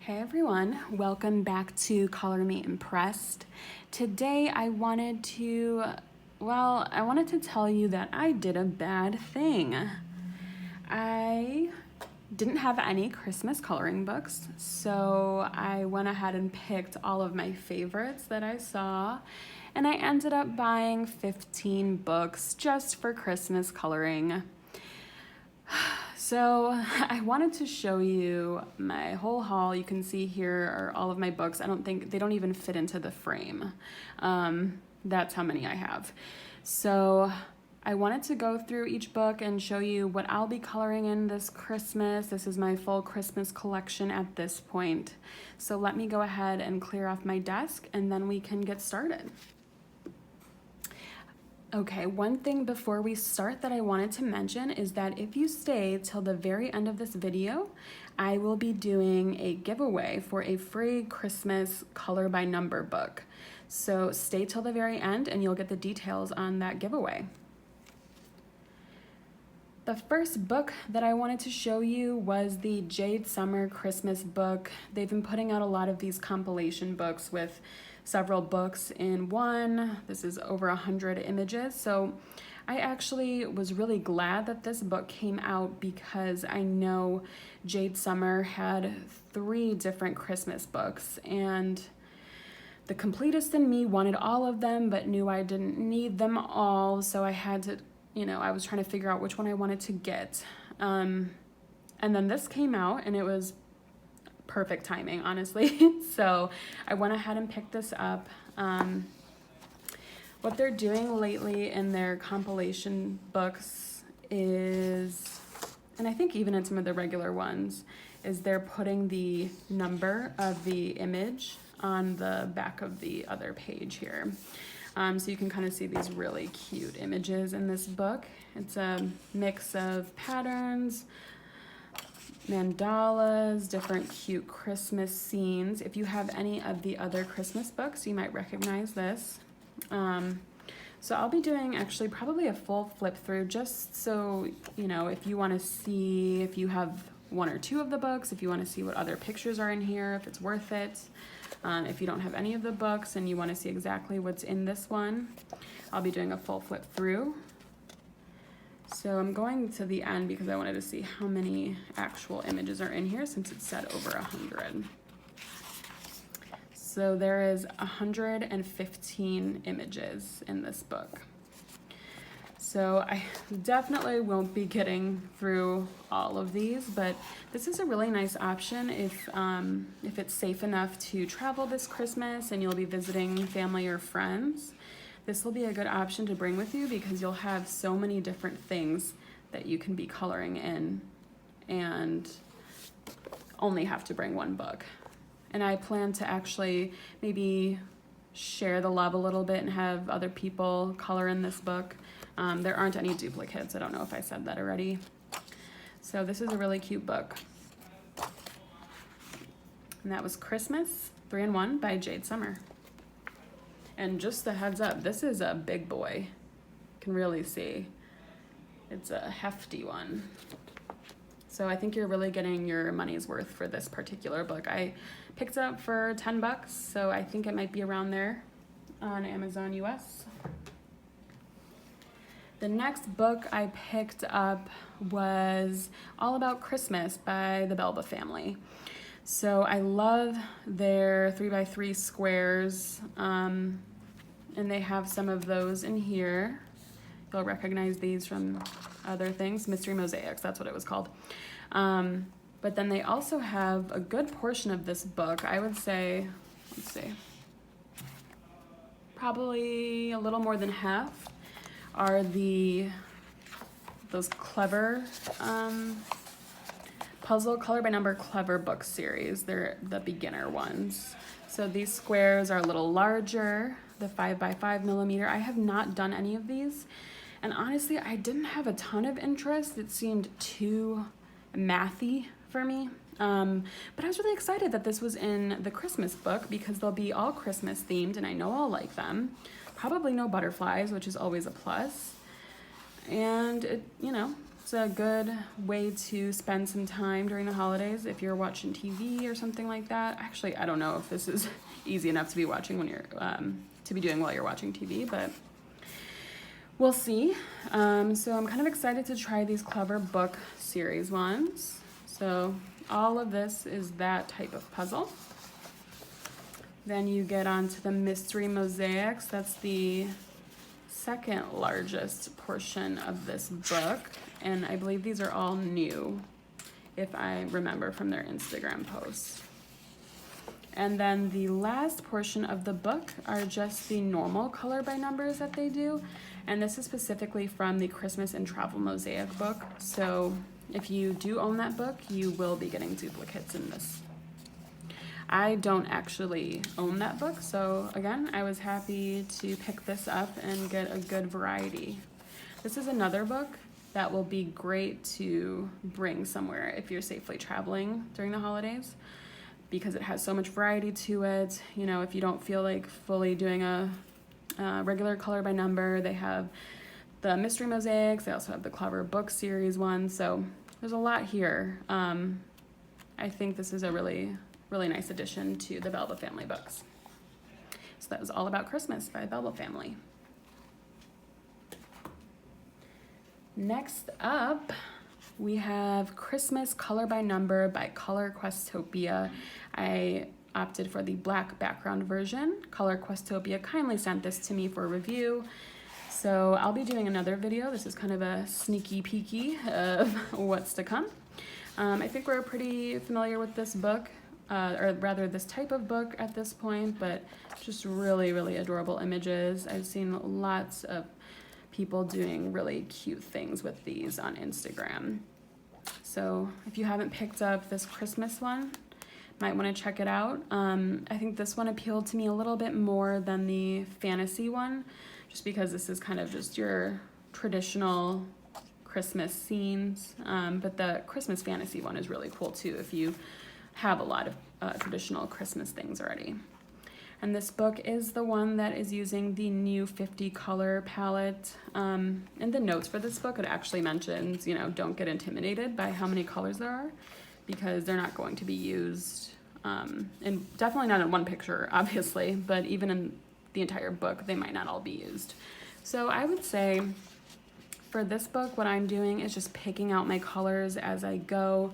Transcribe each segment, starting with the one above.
Hey everyone, welcome back to Color Me Impressed. Today I wanted to tell you that I did a bad thing. I didn't have any Christmas coloring books, so I went ahead and picked all of my favorites that I saw, and I ended up buying 15 books just for Christmas coloring. So I wanted to show you my whole haul. You can see here are all of my books. They don't even fit into the frame. That's how many I have. So I wanted to go through each book and show you what I'll be coloring in this Christmas. This is my full Christmas collection at this point. So let me go ahead and clear off my desk and then we can get started. Okay, one thing before we start that I wanted to mention is that if you stay till the very end of this video, I will be doing a giveaway for a free Christmas color by number book. So stay till the very end and you'll get the details on that giveaway. The first book that I wanted to show you was the Jade Summer Christmas book. They've been putting out a lot of these compilation books with several books in one. This is over 100 images. So I actually was really glad that this book came out because I know Jade Summer had 3 different Christmas books and the completist in me wanted all of them but knew I didn't need them all. So I had to, I was trying to figure out which one I wanted to get. And then this came out and it was perfect timing, honestly. So I went ahead and picked this up. What they're doing lately in their compilation books is, and I think even in some of the regular ones, is they're putting the number of the image on the back of the other page here. So you can kind of see these really cute images in this book. It's a mix of patterns, mandalas, different cute Christmas scenes. If you have any of the other Christmas books, you might recognize this. So I'll be doing actually probably a full flip through just so, if you want to see, if you have 1 or 2 of the books, if you want to see what other pictures are in here, if it's worth it. If you don't have any of the books and you want to see exactly what's in this one, I'll be doing a full flip through. So I'm going to the end because I wanted to see how many actual images are in here since it said over 100. So there is 115 images in this book. So I definitely won't be getting through all of these, but this is a really nice option if it's safe enough to travel this Christmas and you'll be visiting family or friends. This will be a good option to bring with you because you'll have so many different things that you can be coloring in and only have to bring 1 book. And I plan to actually maybe share the love a little bit and have other people color in this book. There aren't any duplicates. I don't know if I said that already. So this is a really cute book. And that was Christmas 3-in-1 by Jade Summer. And just a heads up, this is a big boy. You can really see. It's a hefty one. So I think you're really getting your money's worth for this particular book. I picked it up for $10, so I think it might be around there on Amazon US. The next book I picked up was All About Christmas by the Belba family. So I love their 3x3 squares, and they have some of those in here. You'll recognize these from other things. Mystery Mosaics, that's what it was called. But then they also have a good portion of this book. I would say, let's see, probably a little more than half are those clever puzzle color by number clever book series. They're the beginner ones. So these squares are a little larger, the 5x5 millimeter. I have not done any of these. And honestly, I didn't have a ton of interest. It seemed too mathy for me. But I was really excited that this was in the Christmas book because they'll be all Christmas themed and I know I'll like them. Probably no butterflies, which is always a plus. And it, It's a good way to spend some time during the holidays if you're watching TV or something like that. Actually, I don't know if this is easy enough to be watching when you're to be doing while you're watching TV, but we'll see. So I'm kind of excited to try these Clever Book series ones. So all of this is that type of puzzle. Then you get onto the mystery mosaics. That's the second largest portion of this book, and I believe these are all new, if I remember from their Instagram posts. And then the last portion of the book are just the normal color by numbers that they do, and this is specifically from the Christmas and Travel Mosaic book. So if you do own that book, you will be getting duplicates in this. I don't actually own that book, so again, I was happy to pick this up and get a good variety. This is another book that will be great to bring somewhere if you're safely traveling during the holidays, because it has so much variety to it. You know, if you don't feel like fully doing a regular color by number, they have the mystery mosaics, they also have the Clever Book series one, so there's a lot here. I think this is a really nice addition to the Belba family books. So that was all about Christmas by Belba family. Next up, we have Christmas Color by Number by Color Questopia. I opted for the black background version. Color Questopia kindly sent this to me for review. So I'll be doing another video. This is kind of a sneaky peeky of what's to come. I think we're pretty familiar with this book. Or rather this type of book at this point, but just really adorable images. I've seen lots of people doing really cute things with these on Instagram. So if you haven't picked up this Christmas one, might want to check it out. I think this one appealed to me a little bit more than the fantasy one, just because this is kind of just your traditional Christmas scenes, but the Christmas fantasy one is really cool too if you have a lot of traditional Christmas things already. And this book is the one that is using the new 50 color palette. In the notes for this book, it actually mentions, you know, don't get intimidated by how many colors there are, because they're not going to be used, and definitely not in one picture, obviously, but even in the entire book, they might not all be used. So I would say for this book, what I'm doing is just picking out my colors as I go.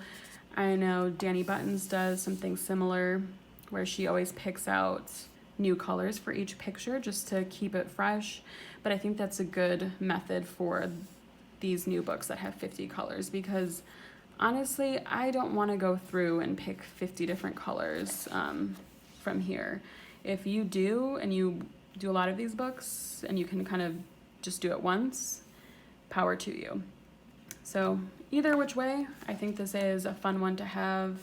I know Dani Buttons does something similar where she always picks out new colors for each picture just to keep it fresh. But I think that's a good method for these new books that have 50 colors, because honestly, I don't want to go through and pick 50 different colors from here. If you do, and you do a lot of these books and you can kind of just do it once, power to you. So either which way, I think this is a fun one to have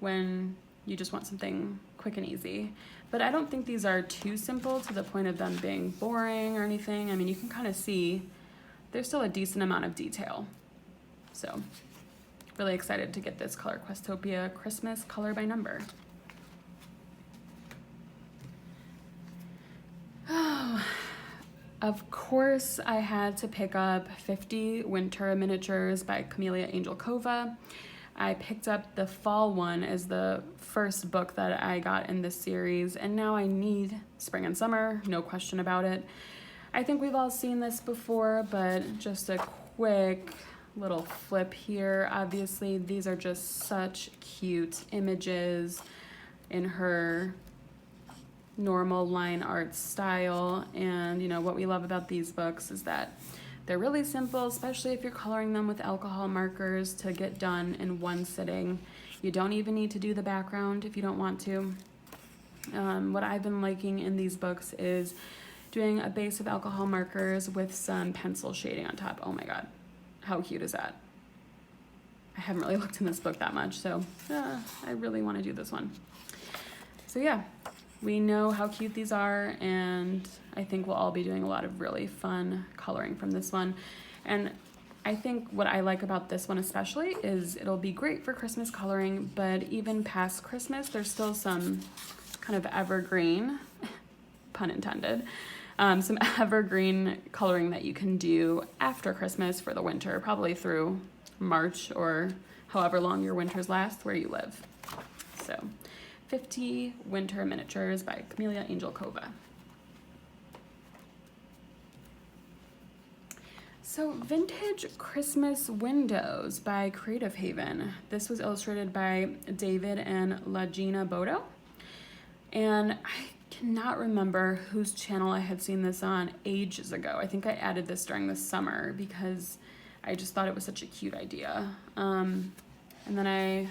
when you just want something quick and easy. But I don't think these are too simple to the point of them being boring or anything. I mean, you can kind of see there's still a decent amount of detail. So really excited to get this Color Questopia Christmas Color by Number. Oh. Of course, I had to pick up 50 Winter Miniatures by Kameliya Angelkova. I picked up the fall one as the first book that I got in this series, and now I need Spring and Summer, no question about it. I think we've all seen this before, but just a quick little flip here. Obviously, these are just such cute images in her normal line art style, and you know what we love about these books is that they're really simple, especially if you're coloring them with alcohol markers, to get done in one sitting. You don't even need to do the background if you don't want to. What I've been liking in these books is doing a base of alcohol markers with some pencil shading on top. Oh my god, how cute is that? I haven't really looked in this book that much, so I really want to do this one. So yeah, we know how cute these are, and I think we'll all be doing a lot of really fun coloring from this one. And I think what I like about this one especially is it'll be great for Christmas coloring, but even past Christmas, there's still some kind of evergreen, pun intended, some evergreen coloring that you can do after Christmas for the winter, probably through March or however long your winters last where you live. So 50 Winter Miniatures by Kameliya Angelkova. So Vintage Christmas Windows by Creative Haven. This was illustrated by David and Lagina Bodo. And I cannot remember whose channel I had seen this on ages ago. I think I added this during the summer because I just thought it was such a cute idea. And then I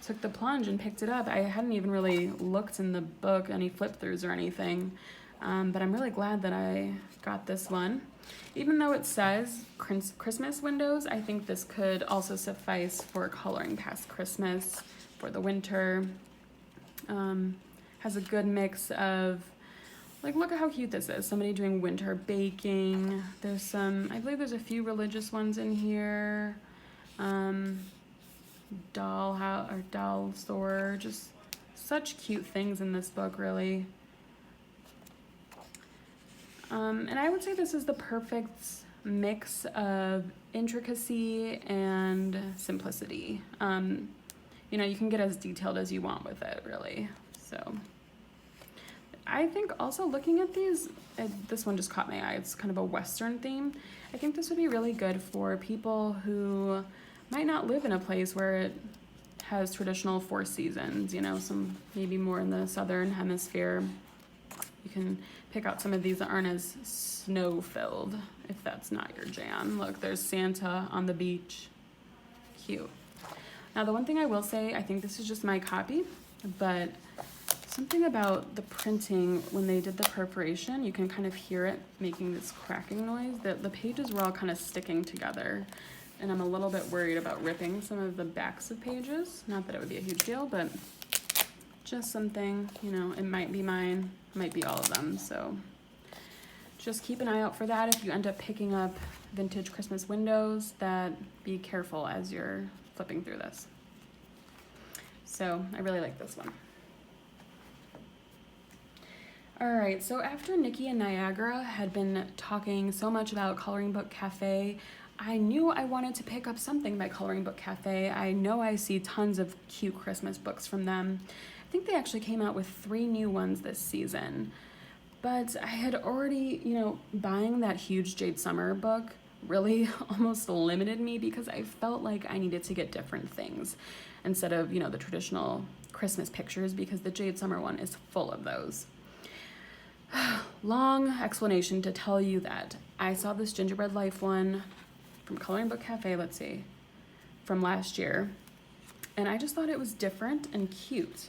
took the plunge and picked it up. I hadn't even really looked in the book, any flip-throughs or anything, but I'm really glad that I got this one. Even though it says Christmas windows, I think this could also suffice for coloring past Christmas, for the winter. Has a good mix of, like, look at how cute this is. Somebody doing winter baking. There's some, I believe there's a few religious ones in here. Doll store, just such cute things in this book, really. And I would say this is the perfect mix of intricacy and simplicity. You know, you can get as detailed as you want with it, really. So I think also looking at these, this one just caught my eye. It's kind of a Western theme. I think this would be really good for people who might not live in a place where it has traditional 4 seasons, you know, some maybe more in the southern hemisphere. You can pick out some of these that aren't as snow-filled, if that's not your jam. Look, there's Santa on the beach. Cute. Now, the one thing I will say, I think this is just my copy, but something about the printing, when they did the perforation, you can kind of hear it making this cracking noise. The pages were all kind of sticking together, and I'm a little bit worried about ripping some of the backs of pages. Not that it would be a huge deal, but just something, you know, it might be mine, might be all of them, so just keep an eye out for that. If you end up picking up vintage Christmas windows, that be careful as you're flipping through this. So I really like this one. All right, so after Nikki and Niagara had been talking so much about Coloring Book Cafe, I knew I wanted to pick up something by Coloring Book Cafe. I know I see tons of cute Christmas books from them. I think they actually came out with 3 new ones this season. But I had already, you know, buying that huge Jade Summer book really almost limited me because I felt like I needed to get different things instead of, you know, the traditional Christmas pictures, because the Jade Summer one is full of those. Long explanation to tell you that I saw this Gingerbread Life one from Coloring Book Cafe, let's see, from last year, and I just thought it was different and cute.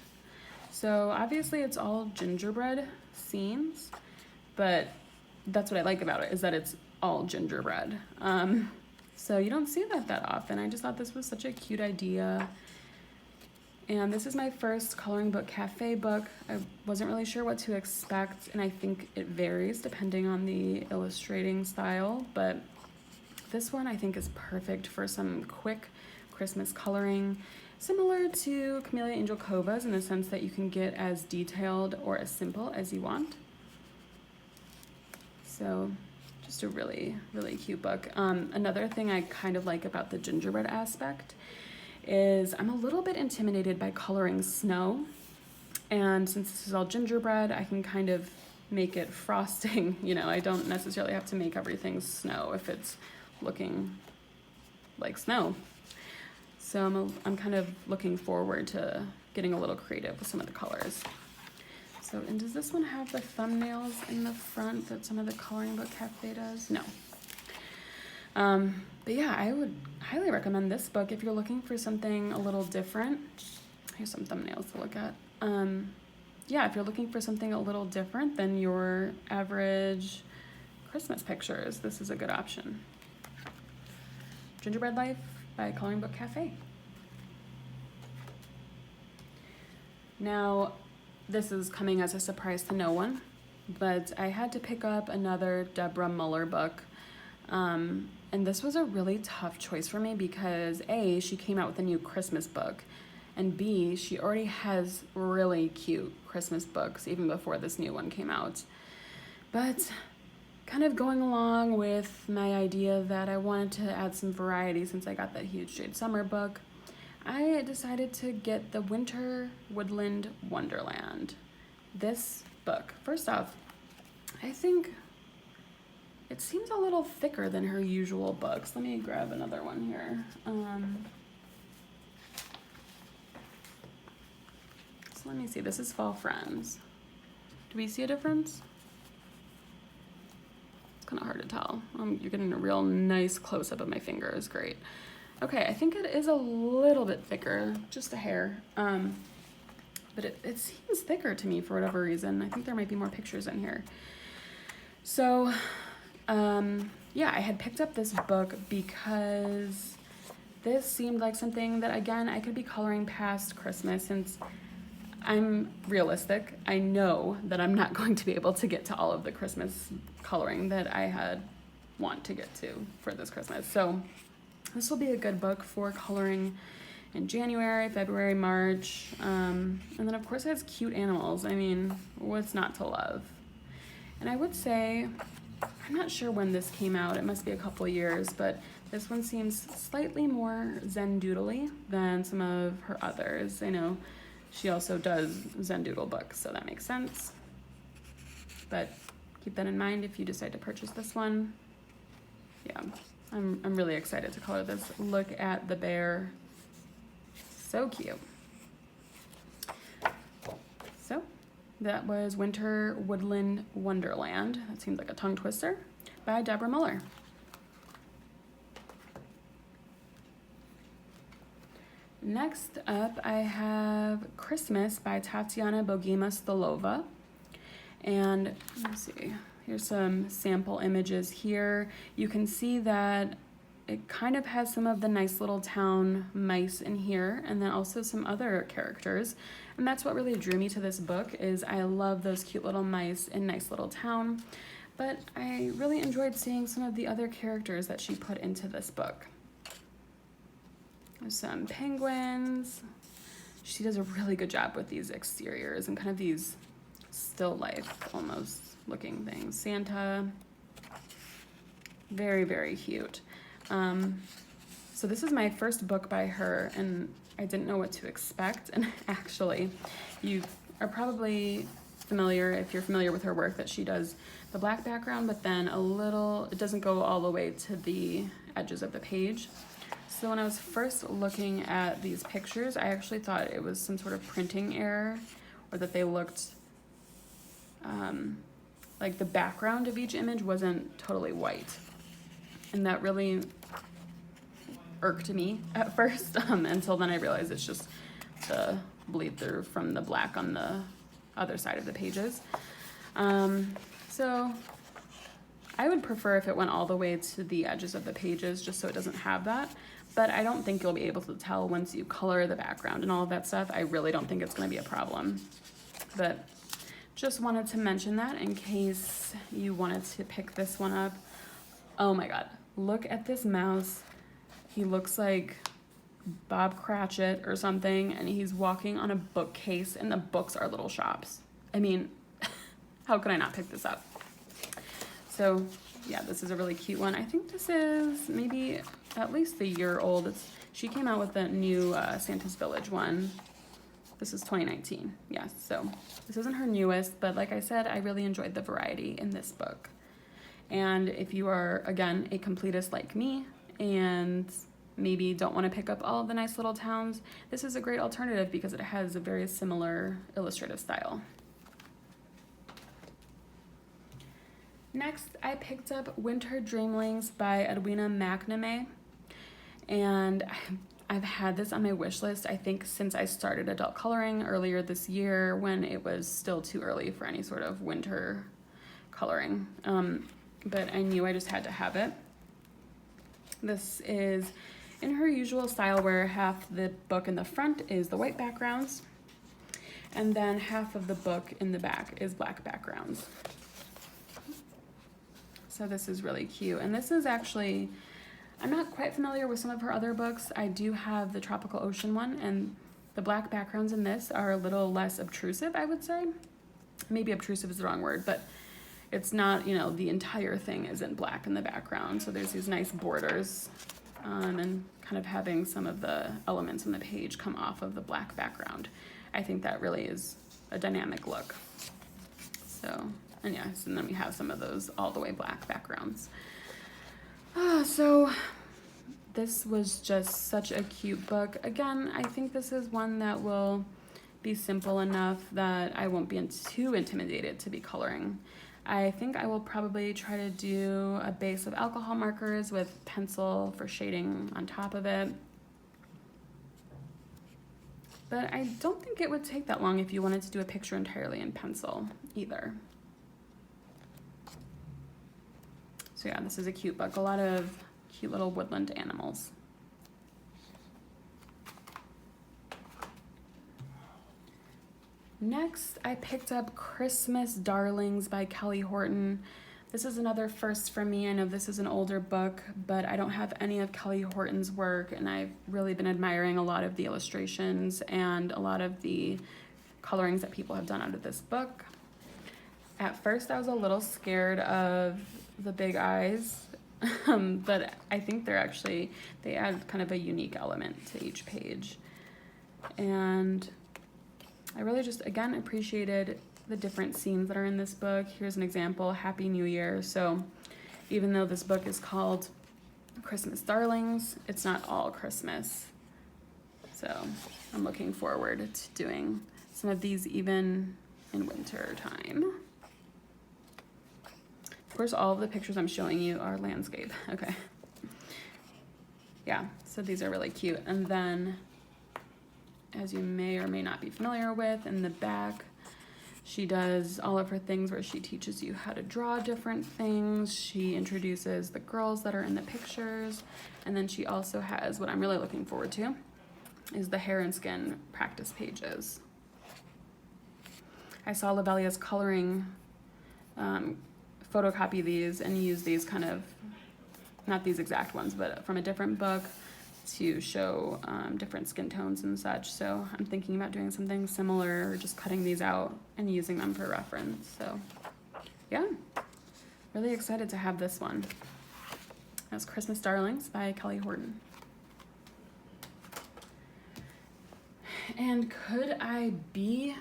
So obviously it's all gingerbread scenes, but that's what I like about it, is that it's all gingerbread. So you don't see that often. I just thought this was such a cute idea. And this is my first Coloring Book Cafe book. I wasn't really sure what to expect, and I think it varies depending on the illustrating style, but this one I think is perfect for some quick Christmas coloring, similar to Kameliya Angelkova's in the sense that you can get as detailed or as simple as you want. So just a really, really cute book. Another thing I kind of like about the gingerbread aspect is I'm a little bit intimidated by coloring snow, and since this is all gingerbread, I can kind of make it frosting. You know, I don't necessarily have to make everything snow if it's looking like snow. So I'm kind of looking forward to getting a little creative with some of the colors. So, and does this one have the thumbnails in the front that some of the Coloring Book Cafe does? No. But yeah, I would highly recommend this book if you're looking for something a little different. Here's some thumbnails to look at. Yeah, if you're looking for something a little different than your average Christmas pictures, this is a good option. Gingerbread Life by Coloring Book Cafe. Now, this is coming as a surprise to no one, but I had to pick up another Deborah Muller book. And this was a really tough choice for me because A, she came out with a new Christmas book, and B, she already has really cute Christmas books even before this new one came out. But kind of going along with my idea that I wanted to add some variety since I got that huge Jade Summer book, I decided to get the Winter Woodland Wonderland. This book, first off, I think it seems a little thicker than her usual books. Let me grab another one here. So let me see, this is Fall Friends. Do we see a difference? It's kind of hard to tell. You're getting a real nice close-up of my fingers, great. Okay, I think it is a little bit thicker, just a hair. But it seems thicker to me for whatever reason. I think there might be more pictures in here. So, yeah, I had picked up this book because this seemed like something that, again, I could be coloring past Christmas since I'm realistic. I know that I'm not going to be able to get to all of the Christmas coloring that I had want to get to for this Christmas. So this will be a good book for coloring in January, February, March. And then of course it has cute animals. I mean, what's not to love? And I would say, I'm not sure when this came out. It must be a couple years, but this one seems slightly more Zen doodly than some of her others. I know she also does Zen doodle books, so that makes sense. But keep that in mind if you decide to purchase this one. Yeah, I'm really excited to color this. Look at the bear. So cute. So that was Winter Woodland Wonderland. That seems like a tongue twister, by Deborah Muller. Next up, I have Christmas by Tatiana Bogema Stolova. And let's see, here's some sample images here. You can see that it kind of has some of the nice little town mice in here, and then also some other characters. And that's what really drew me to this book, is I love those cute little mice in nice little town. But I really enjoyed seeing some of the other characters that she put into this book. There's some penguins. She does a really good job with these exteriors and kind of these still life almost looking things. Santa, very, very cute. So this is my first book by her, and I didn't know what to expect. And actually, you are probably familiar, if you're familiar with her work, that she does the black background, but then it doesn't go all the way to the edges of the page. So when I was first looking at these pictures, I actually thought it was some sort of printing error, or that they looked like the background of each image wasn't totally white. And that really irked me at first, until then I realized it's just the bleed through from the black on the other side of the pages. So I would prefer if it went all the way to the edges of the pages, just so it doesn't have that. But I don't think you'll be able to tell once you color the background and all of that stuff. I really don't think it's going to be a problem. But just wanted to mention that in case you wanted to pick this one up. Oh my god, look at this mouse. He looks like Bob Cratchit or something, and he's walking on a bookcase, and the books are little shops. I mean, how could I not pick this up? So yeah, this is a really cute one. I think this is maybe at least a year old. She came out with the new Santa's Village one. This is 2019, yes. So this isn't her newest, but like I said, I really enjoyed the variety in this book. And if you are, again, a completist like me and maybe don't want to pick up all of the nice little towns, this is a great alternative because it has a very similar illustrative style. Next, I picked up Winter Dreamlings by Edwina Namee, and I've had this on my wish list, I think, since I started adult coloring earlier this year when it was still too early for any sort of winter coloring. But I knew I just had to have it. This is in her usual style where half the book in the front is the white backgrounds, and then half of the book in the back is black backgrounds. So this is really cute. And this is actually, I'm not quite familiar with some of her other books. I do have the Tropical Ocean one, and the black backgrounds in this are a little less obtrusive, I would say. Maybe obtrusive is the wrong word, but it's not, you know, the entire thing isn't black in the background. So there's these nice borders, and kind of having some of the elements on the page come off of the black background. I think that really is a dynamic look. So, and yes, and then we have some of those all the way black backgrounds. So this was just such a cute book. Again, I think this is one that will be simple enough that I won't be too intimidated to be coloring. I think I will probably try to do a base of alcohol markers with pencil for shading on top of it. But I don't think it would take that long if you wanted to do a picture entirely in pencil either. So yeah, this is a cute book. A lot of cute little woodland animals. Next, I picked up Christmas Darlings by Kelly Horton. This is another first for me. I know this is an older book, but I don't have any of Kelly Horton's work, and I've really been admiring a lot of the illustrations and a lot of the colorings that people have done out of this book. At first, I was a little scared of the big eyes, but I think they add kind of a unique element to each page. And I really just, again, appreciated the different scenes that are in this book. Here's an example, Happy New Year. So even though this book is called Christmas Darlings, it's not all Christmas. So I'm looking forward to doing some of these even in winter time. Of course, all of the pictures I'm showing you are landscape. Okay. Yeah, so these are really cute. And then, as you may or may not be familiar with, in the back, she does all of her things where she teaches you how to draw different things. She introduces the girls that are in the pictures. And then she also has, what I'm really looking forward to, is the hair and skin practice pages. I saw Lavelia's coloring photocopy these and use these kind of, not these exact ones, but from a different book to show different skin tones and such. So I'm thinking about doing something similar, or just cutting these out and using them for reference. So yeah, really excited to have this one. That's Christmas Darlings by Kelly Horton. And could I be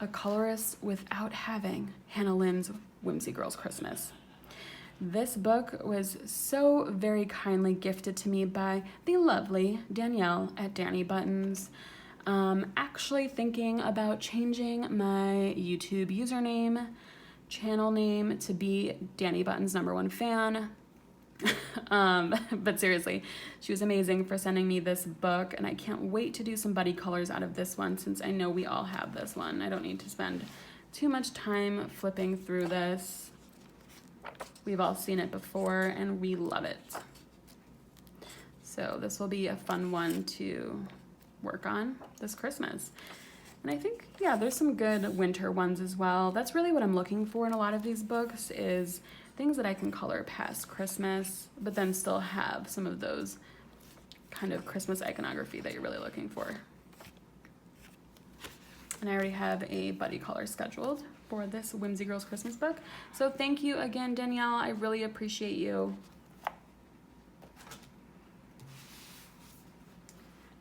a colorist without having Hannah Lynn's Whimsy Girls Christmas? This book was so very kindly gifted to me by the lovely Danielle at Dani Buttons. Actually thinking about changing my YouTube username, channel name to be Dani Buttons #1 fan. But seriously, she was amazing for sending me this book, and I can't wait to do some buddy colors out of this one, since I know we all have this one. I don't need to spend too much time flipping through this. We've all seen it before and we love it. So this will be a fun one to work on this Christmas. And I think, yeah, there's some good winter ones as well. That's really what I'm looking for in a lot of these books, is things that I can color past Christmas, but then still have some of those kind of Christmas iconography that you're really looking for. And I already have a buddy color scheduled for this Whimsy Girls Christmas book. So thank you again, Danielle. I really appreciate you.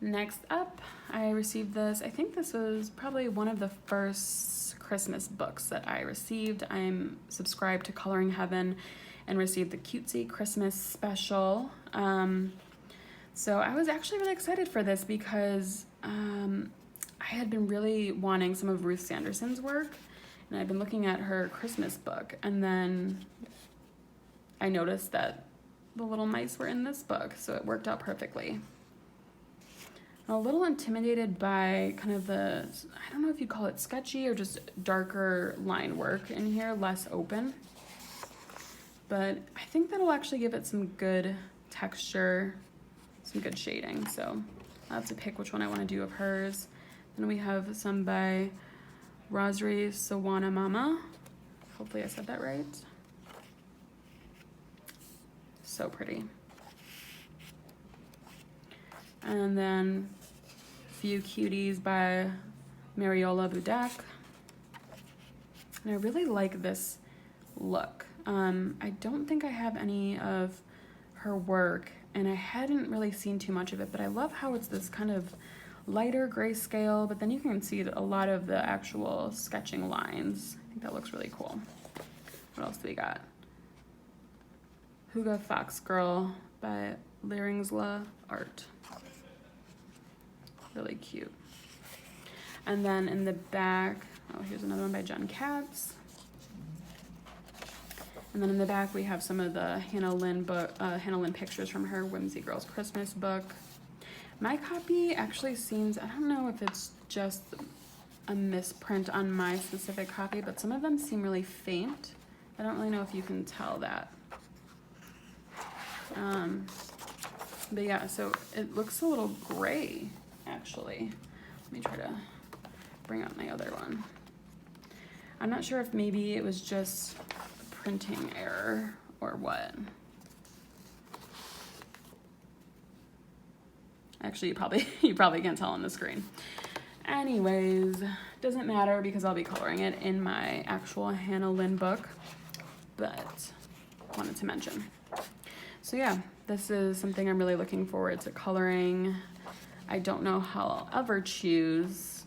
Next up, I received this. I think this was probably one of the first Christmas books that I received. I'm subscribed to Coloring Heaven and received the Cutesy Christmas special. So I was actually really excited for this because I had been really wanting some of Ruth Sanderson's work, and I've been looking at her Christmas book, and then I noticed that the little mice were in this book, so it worked out perfectly. I'm a little intimidated by kind of the, I don't know if you call it sketchy or just darker line work in here, less open, but I think that'll actually give it some good texture, some good shading, so I'll have to pick which one I want to do of hers. Then we have some by Rosary Sawana Mama. Hopefully I said that right. So pretty. And then a few cuties by Mariola Budak. And I really like this look. I don't think I have any of her work, and I hadn't really seen too much of it, but I love how it's this kind of lighter grayscale, but then you can see a lot of the actual sketching lines. I think that looks really cool. What else do we got? Huga Fox Girl by Lyringsla Art. Really cute. And then in the back, oh, here's another one by Jen Katz. And then in the back, we have some of the Hannah Lynn pictures from her Whimsy Girls Christmas book. My copy actually seems, I don't know if it's just a misprint on my specific copy, but some of them seem really faint. I don't really know if you can tell that. But yeah, so it looks a little gray, actually. Let me try to bring up my other one. I'm not sure if maybe it was just a printing error or what. Actually, you probably can't tell on the screen. Anyways, doesn't matter because I'll be coloring it in my actual Hannah Lynn book, but wanted to mention. So yeah, this is something I'm really looking forward to coloring. I don't know how I'll ever choose,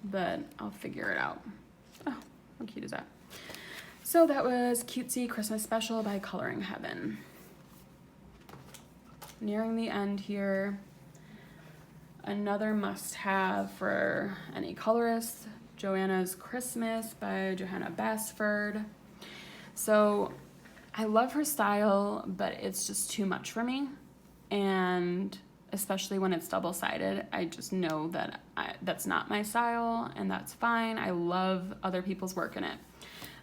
but I'll figure it out. Oh, how cute is that? So that was Cutesy Christmas Special by Coloring Heaven. Nearing the end here. Another must-have for any colorist, Joannas Christmas by Johanna Basford. So I love her style, but it's just too much for me. And especially when it's double-sided, I just know that that's not my style, and that's fine. I love other people's work in it.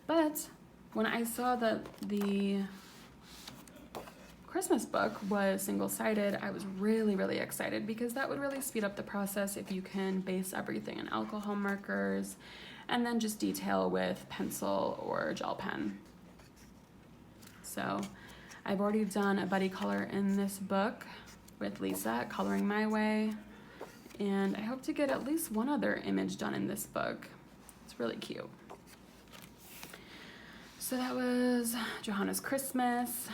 But when I saw that the Christmas book was single-sided, I was really, really excited because that would really speed up the process if you can base everything in alcohol markers and then just detail with pencil or gel pen. So I've already done a buddy color in this book with Lisa at Coloring My Way, and I hope to get at least one other image done in this book. It's really cute. So that was Joannas Christmas.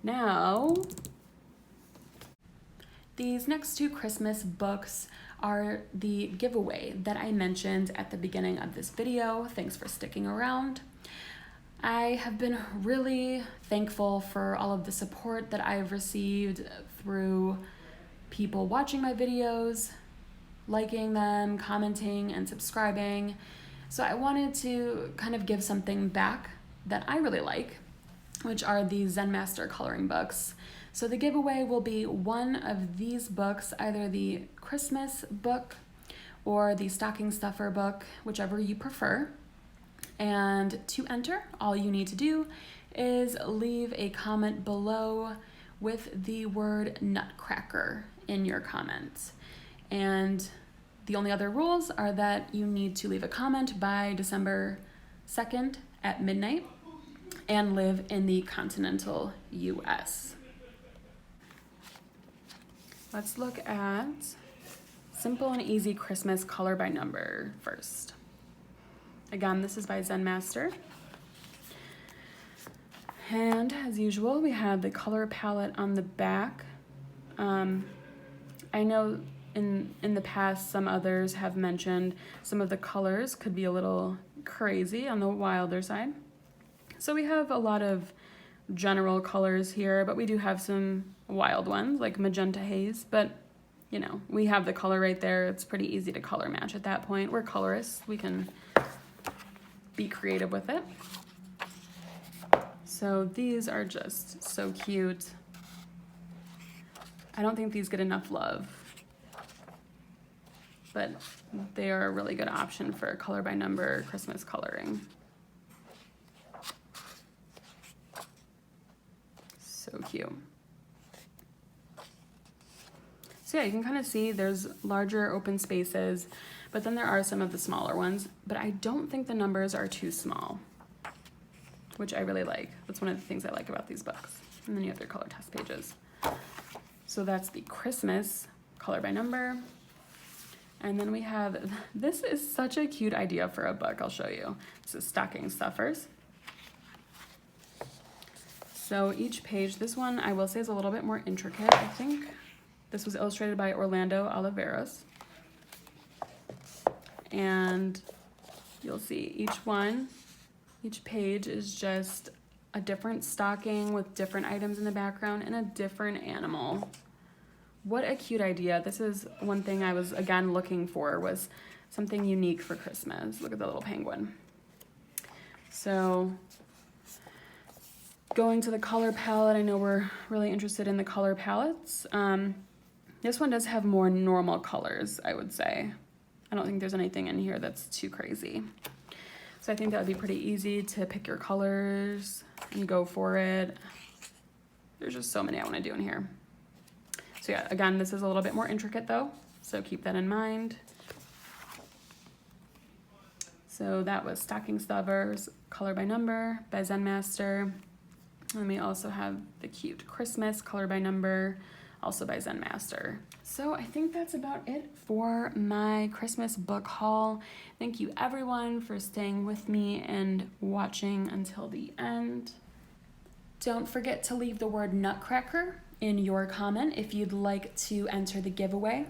Now, these next two Christmas books are the giveaway that I mentioned at the beginning of this video. Thanks for sticking around. I have been really thankful for all of the support that I've received through people watching my videos, liking them, commenting, and subscribing. So I wanted to kind of give something back that I really like, which are the Zenmaster coloring books. So the giveaway will be one of these books, either the Christmas book or the stocking stuffer book, whichever you prefer. And to enter, all you need to do is leave a comment below with the word Nutcracker in your comment. And the only other rules are that you need to leave a comment by December 2nd at midnight and live in the continental US. Let's look at Simple and Easy Christmas Color by Number first. Again, this is by Zenmaster. And as usual, we have the color palette on the back. I know in the past, some others have mentioned some of the colors could be a little crazy on the wilder side. So we have a lot of general colors here, but we do have some wild ones like magenta haze, but you know, we have the color right there. It's pretty easy to color match at that point. We're colorists, we can be creative with it. So these are just so cute. I don't think these get enough love, but they are a really good option for color by number Christmas coloring. So cute. So yeah, you can kind of see there's larger open spaces, but then there are some of the smaller ones, but I don't think the numbers are too small, which I really like. That's one of the things I like about these books. And then you have their color test pages. So that's the Christmas color by number. And then we have, this is such a cute idea for a book, I'll show you. This is Stocking Stuffers. So each page, this one I will say is a little bit more intricate, I think. This was illustrated by Orlando Oliveros. And you'll see each page is just a different stocking with different items in the background and a different animal. What a cute idea. This is one thing I was, again, looking for, was something unique for Christmas. Look at the little penguin. So going to the color palette, I know we're really interested in the color palettes. This one does have more normal colors, I would say. I don't think there's anything in here that's too crazy. So I think that would be pretty easy to pick your colors and go for it. There's just so many I want to do in here. So yeah, again, this is a little bit more intricate though, so keep that in mind. So that was Stocking Stuffers, Color by Number by Zenmaster. And we also have the cute Christmas, Color by Number, also by Zenmaster. So I think that's about it for my Christmas book haul. Thank you everyone for staying with me and watching until the end. Don't forget to leave the word Nutcracker in your comment if you'd like to enter the giveaway.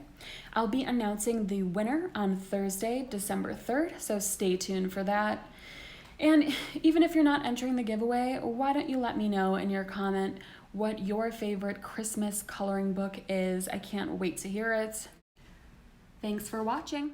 I'll be announcing the winner on Thursday, December 3rd, so stay tuned for that. And even if you're not entering the giveaway, why don't you let me know in your comment what your favorite Christmas coloring book is? I can't wait to hear it. Thanks for watching.